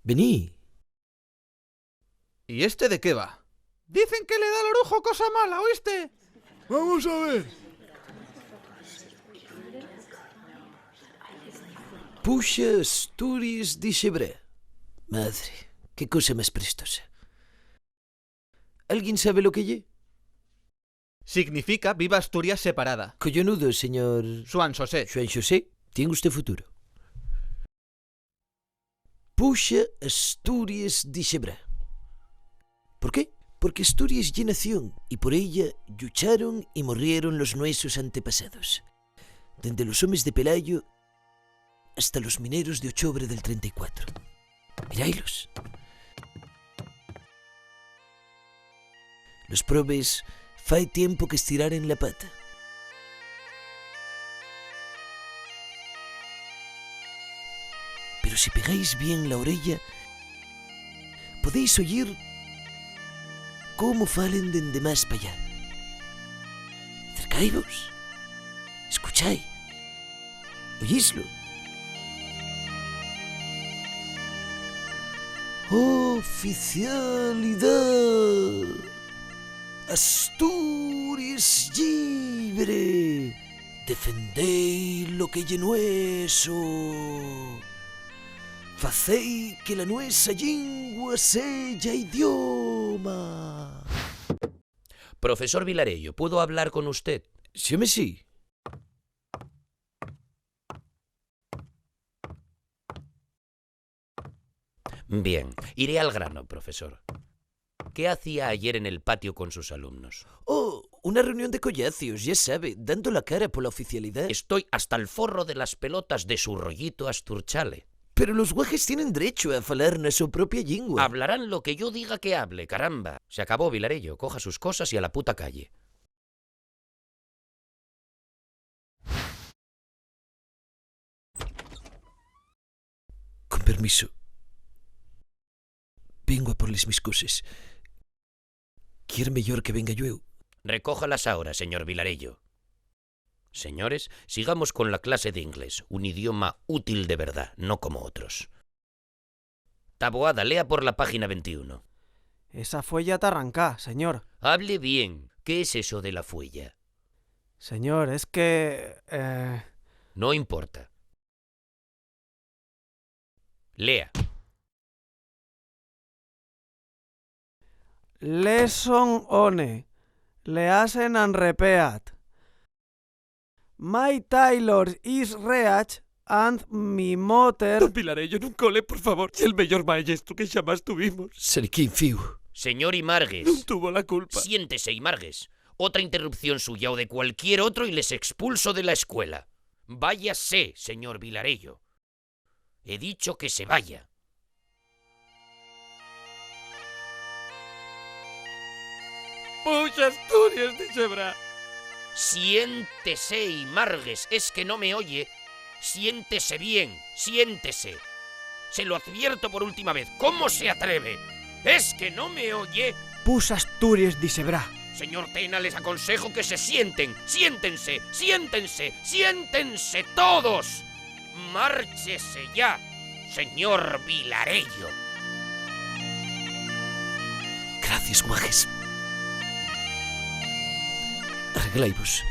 Vení. ¿Y este de qué va? Dicen que le da al orujo cosa mala, ¿oíste? Vamos a ver. Puxa Asturias de Xebrá. Madre, qué cosa más prestosa. ¿Alguien sabe lo que lle? Significa Viva Asturias separada. Collonudo, señor Xuan Sosé. Juan José. Tiene usted futuro. Puxa Asturias de Xebrá. ¿Por qué? Porque Asturias es nación y por ella lucharon y murieron los nuestros antepasados. Desde los hombres de Pelayo hasta los mineros de octubre del 34. Miráilos. Los probes fai tiempo que estiraren la pata. Pero si pegáis bien la orella, podéis oír cómo falen dende más para allá. Acercaivos, escuchai, oíslo. Oficialidad. Asturias libre. Defendei lo que lle nueso. Facei que la nuestra lingua sella idioma. Profesor Vilarello, ¿puedo hablar con usted? Sí, home, sí. Bien, iré al grano, profesor. ¿Qué hacía ayer en el patio con sus alumnos? Oh, una reunión de collacios, ya sabe, dando la cara por la oficialidad. Estoy hasta el forro de las pelotas de su rollito asturchale. Pero los guajes tienen derecho a falar na su propia lingua. Hablarán lo que yo diga que hable, caramba. Se acabó, Vilarello. Coja sus cosas y a la puta calle. Con permiso. Vengo a porles mis cosas. ¿Quiere mejor que venga yo? Recójalas ahora, señor Vilarello. Señores, sigamos con la clase de inglés, un idioma útil de verdad, no como otros. Taboada, lea por la página 21. Esa fuella te arrancá, señor. Hable bien. ¿Qué es eso de la fuella? Señor, es que... No importa. Lea. Lesson one. Le hacen an repeat. My Taylor is reach and mi motor... Don Vilarello, nun cole, por favor. E el mellor maestro que xamás tuvimos. Seriquín fiu. Señor Imargues. Non tuvo la culpa. Siéntese, Imargues. Otra interrupción suya o de cualquier otro y les expulso de la escuela. Váyase, señor Vilarello. He dicho que se vaya. Puxa Asturias de Xebrá. Siéntese, Imargues. Es que no me oye. Siéntese bien, siéntese. Se lo advierto por última vez. ¿Cómo se atreve? ¿Es que no me oye? Puxa Asturias de Xebrá. Señor Tena, les aconsejo que se sienten. Siéntense, siéntense, siéntense todos. Márchese ya, señor Vilarello. Gracias, guajes. Arreglaivos.